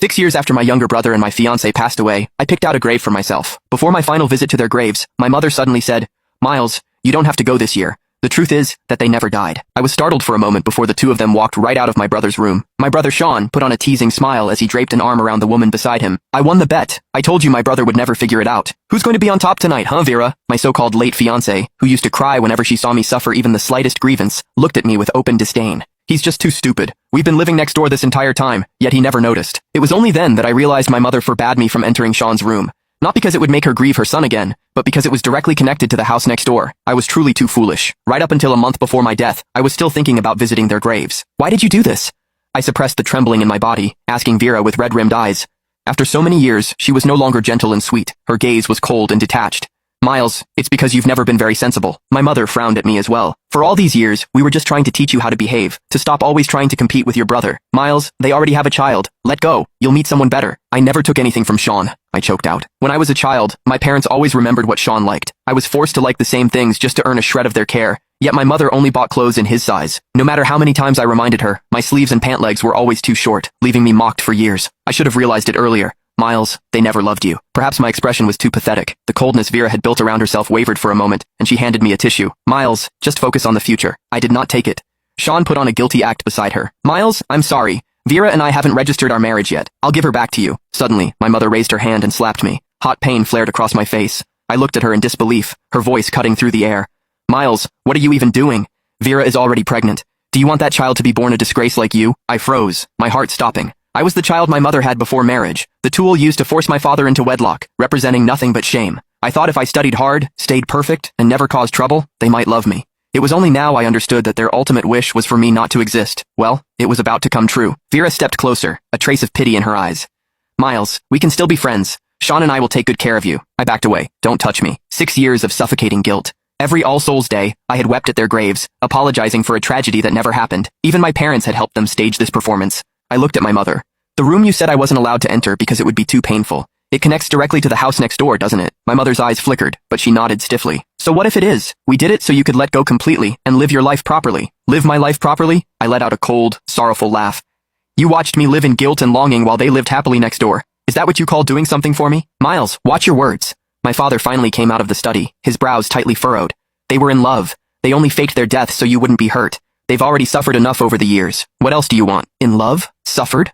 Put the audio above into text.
6 years after my younger brother and my fiancé passed away, I picked out a grave for myself. Before my final visit to their graves, my mother suddenly said, "Miles, you don't have to go this year." The truth is that they never died. I was startled for a moment before the two of them walked right out of my brother's room. My brother Sean put on a teasing smile as he draped an arm around the woman beside him. "I won the bet. I told you my brother would never figure it out. Who's going to be on top tonight, huh, Vera?" My so-called late fiancé, who used to cry whenever she saw me suffer even the slightest grievance, looked at me with open disdain. "He's just too stupid. We've been living next door this entire time, yet he never noticed." It was only then that I realized my mother forbade me from entering Sean's room. Not because it would make her grieve her son again, but because it was directly connected to the house next door. I was truly too foolish. Right up until a month before my death, I was still thinking about visiting their graves. "Why did you do this?" I suppressed the trembling in my body, asking Vera with red-rimmed eyes. After so many years, she was no longer gentle and sweet. Her gaze was cold and detached. "Miles, it's because you've never been very sensible." My mother frowned at me as well. "For all these years, we were just trying to teach you how to behave, to stop always trying to compete with your brother. Miles, they already have a child. Let go. You'll meet someone better." "I never took anything from Sean," I choked out. "When I was a child, my parents always remembered what Sean liked. I was forced to like the same things just to earn a shred of their care. Yet my mother only bought clothes in his size. No matter how many times I reminded her, my sleeves and pant legs were always too short, leaving me mocked for years. I should have realized it earlier. Miles, they never loved you." Perhaps my expression was too pathetic. The coldness Vera had built around herself wavered for a moment, and she handed me a tissue. "Miles, just focus on the future." I did not take it. Sean put on a guilty act beside her. "Miles, I'm sorry. Vera and I haven't registered our marriage yet. I'll give her back to you." Suddenly, my mother raised her hand and slapped me. Hot pain flared across my face. I looked at her in disbelief, her voice cutting through the air. "Miles, what are you even doing? Vera is already pregnant. Do you want that child to be born a disgrace like you?" I froze, my heart stopping. I was the child my mother had before marriage, the tool used to force my father into wedlock, representing nothing but shame. I thought if I studied hard, stayed perfect, and never caused trouble, they might love me. It was only now I understood that their ultimate wish was for me not to exist. Well, it was about to come true. Vera stepped closer, a trace of pity in her eyes. "Miles, we can still be friends. Sean and I will take good care of you." I backed away. "Don't touch me." 6 years of suffocating guilt. Every All Souls Day, I had wept at their graves, apologizing for a tragedy that never happened. Even my parents had helped them stage this performance. I looked at my mother. "The room you said I wasn't allowed to enter because it would be too painful. It connects directly to the house next door, doesn't it?" My mother's eyes flickered, but she nodded stiffly. "So what if it is? We did it so you could let go completely and live your life properly." "Live my life properly?" I let out a cold, sorrowful laugh. "You watched me live in guilt and longing while they lived happily next door. Is that what you call doing something for me?" "Miles, watch your words." My father finally came out of the study, his brows tightly furrowed. "They were in love. They only faked their death so you wouldn't be hurt. They've already suffered enough over the years. What else do you want?" "In love? Suffered?"